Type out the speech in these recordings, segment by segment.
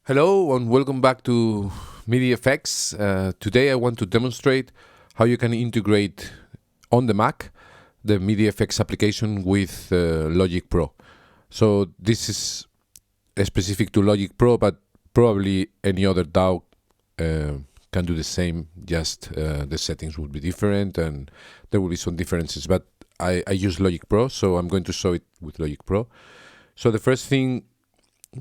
Hello and welcome back to MIDI FX. Today I want to demonstrate how you can integrate on the Mac the MIDI FX application with Logic Pro. So this is specific to Logic Pro, but probably any other DAW can do the same, just the settings would be different and there will be some differences. But I use Logic Pro, so I'm going to show it with Logic Pro. So the first thing,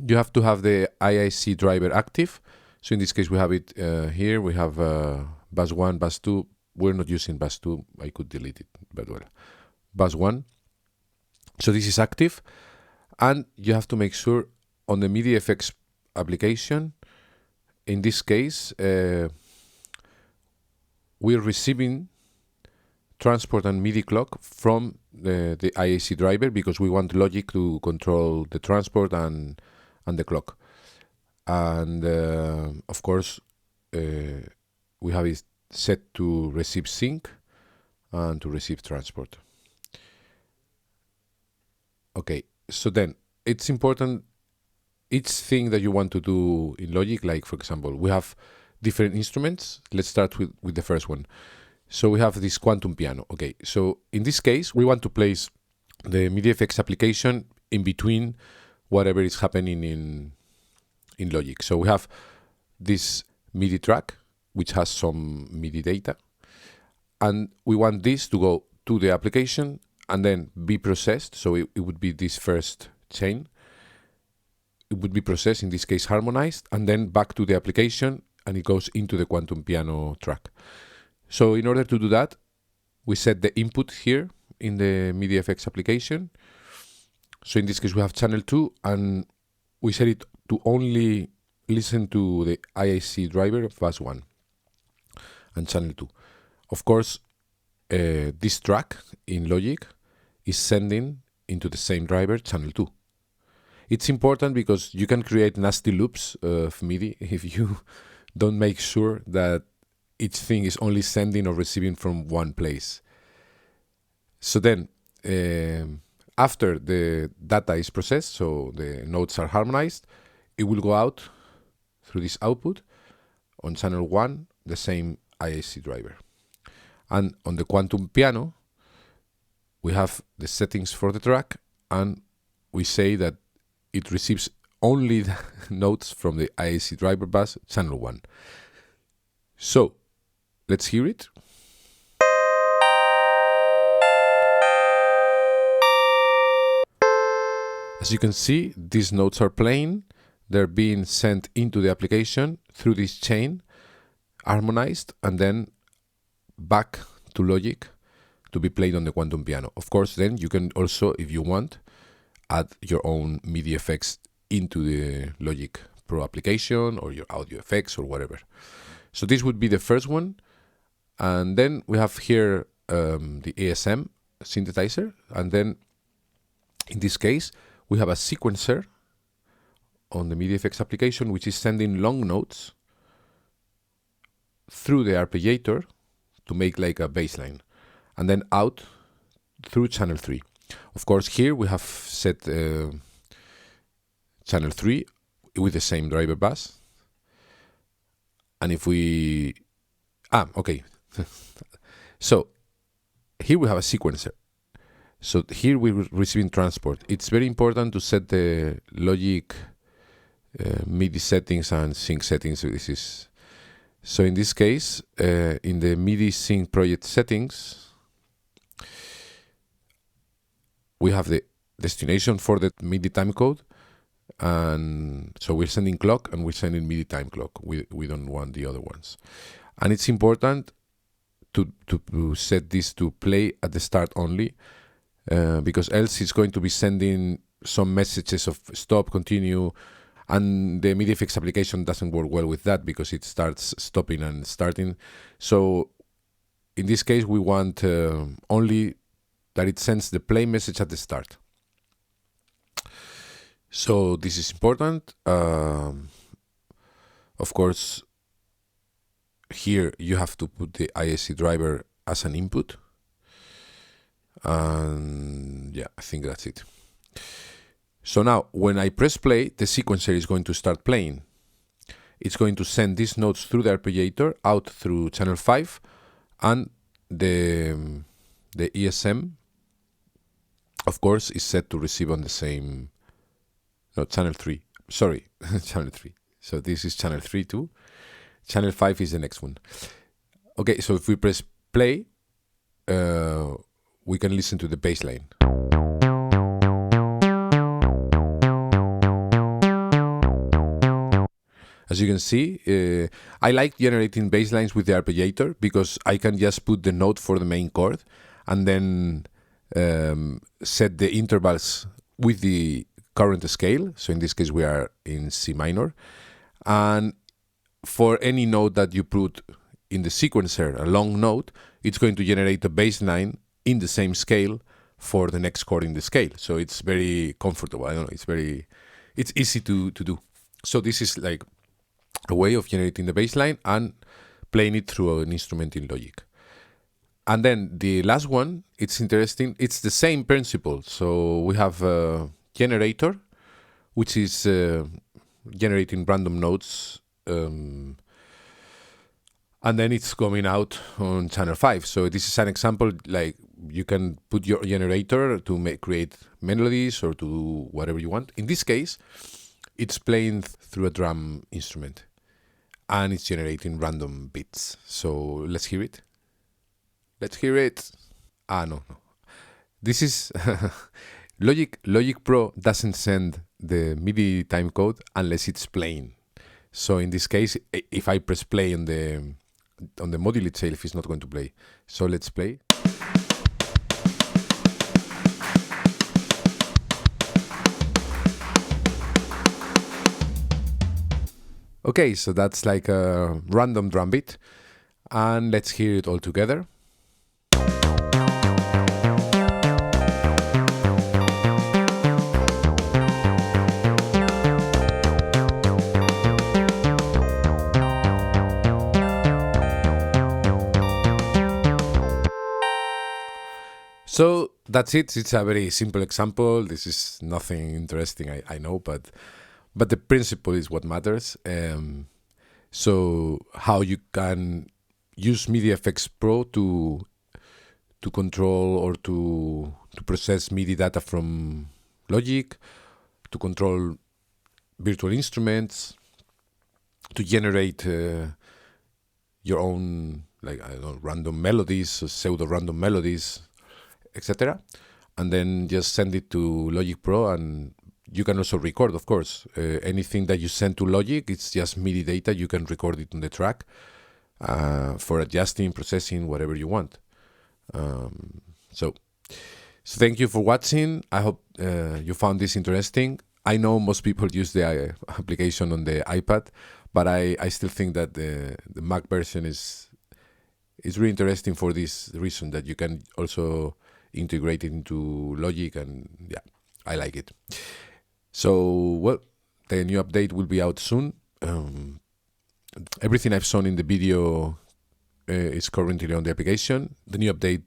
you have to have the IAC driver active. So in this case, we have it here. We have bus 1, bus 2. We're not using bus 2. I could delete it, but well, bus 1. So this is active. And you have to make sure on the MIDI FX application, in this case, we're receiving transport and MIDI clock from the IAC driver because we want Logic to control the transport and the clock. And of course, we have it set to receive sync and to receive transport. Okay, so then it's important, each thing that you want to do in Logic, like for example, we have different instruments. Let's start with the first one. So we have this quantum piano. Okay, so in this case, we want to place the MIDI FX application in between whatever is happening in Logic. So we have this MIDI track, which has some MIDI data, and we want this to go to the application and then be processed. So it would be this first chain. It would be processed, in this case harmonized, and then back to the application, and it goes into the quantum piano track. So in order to do that, we set the input here in the MIDI FX application. So in this case, we have channel 2, and we set it to only listen to the IAC driver of bus 1 and channel 2. Of course, this track in Logic is sending into the same driver, channel 2. It's important because you can create nasty loops of MIDI if you don't make sure that each thing is only sending or receiving from one place. So then, after the data is processed, so the notes are harmonized, it will go out through this output on channel 1, the same IAC driver. And on the quantum piano, we have the settings for the track, and we say that it receives only the notes from the IAC driver bus, channel 1. So, let's hear it. As you can see, these notes are playing. They're being sent into the application through this chain, harmonized, and then back to Logic to be played on the quantum piano. Of course, then you can also, if you want, add your own MIDI effects into the Logic Pro application or your audio effects or whatever. So this would be the first one. And then we have here the ASM synthesizer. And then in this case, we have a sequencer on the MIDI FX application, which is sending long notes through the arpeggiator to make like a bass line, and then out through channel 3. Of course, here we have set channel 3 with the same driver bus. And if we... okay. So here we have a sequencer. So here we're receiving transport. It's very important to set the Logic MIDI settings and sync settings. So in this case, in the MIDI sync project settings, we have the destination for the MIDI timecode. And so we're sending clock and we're sending MIDI time clock. We don't want the other ones. And it's important to set this to play at the start only, because else it's going to be sending some messages of stop, continue, and the MIDI FX application doesn't work well with that because it starts stopping and starting. So in this case, we want only that it sends the play message at the start. So this is important. Of course, here you have to put the IAC driver as an input. And yeah, I think that's it. So now, when I press play, the sequencer is going to start playing. it's going to send these notes through the arpeggiator out through channel 5, and the ESM, of course, is set to receive on the same, no, channel 3, sorry, channel 3. So this is channel 3 too. Channel 5 is the next one. Okay, so if we press play, we can listen to the bass line. As you can see, I like generating bass lines with the arpeggiator because I can just put the note for the main chord and then set the intervals with the current scale. So in this case, we are in C minor. And for any note that you put in the sequencer, a long note, it's going to generate a bass line in the same scale for the next chord in the scale. So it's very comfortable. I don't know, it's easy to do. So this is like a way of generating the bass line and playing it through an instrument in Logic. And then the last one, it's interesting. It's the same principle. So we have a generator, which is generating random notes, and then it's coming out on channel 5. So this is an example, like you can put your generator to create melodies or to do whatever you want. In this case, it's playing through a drum instrument and it's generating random beats. So let's hear it. Let's hear it. No. This is Logic Pro doesn't send the MIDI timecode unless it's playing. So in this case, if I press play on the module itself, it's not going to play. So let's play. Okay, so that's like a random drum beat. And let's hear it all together. So that's it. It's a very simple example. This is nothing interesting, I know, but the principle is what matters. So how you can use MIDIFX Pro to control or to process MIDI data from Logic, to control virtual instruments, to generate your own, like, I don't know, random melodies, pseudo-random melodies, etc. And then just send it to Logic Pro, and you can also record, of course. Anything that you send to Logic, it's just MIDI data. You can record it on the track for adjusting, processing, whatever you want. So thank you for watching. I hope you found this interesting. I know most people use the application on the iPad, but I still think that the Mac version is really interesting for this reason, that you can also integrate it into Logic, and yeah, I like it. So, well, the new update will be out soon. Everything I've shown in the video is currently on the application. The new update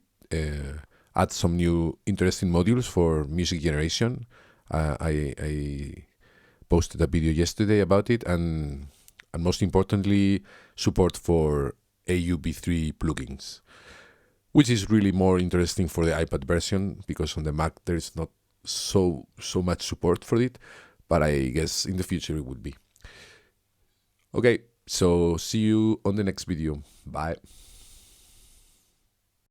adds some new interesting modules for music generation. I posted a video yesterday about it, and most importantly, support for AUB3 plugins, which is really more interesting for the iPad version, because on the Mac there is not so much support for it, but I guess in the future it would be. Okay, so see you on the next video. Bye.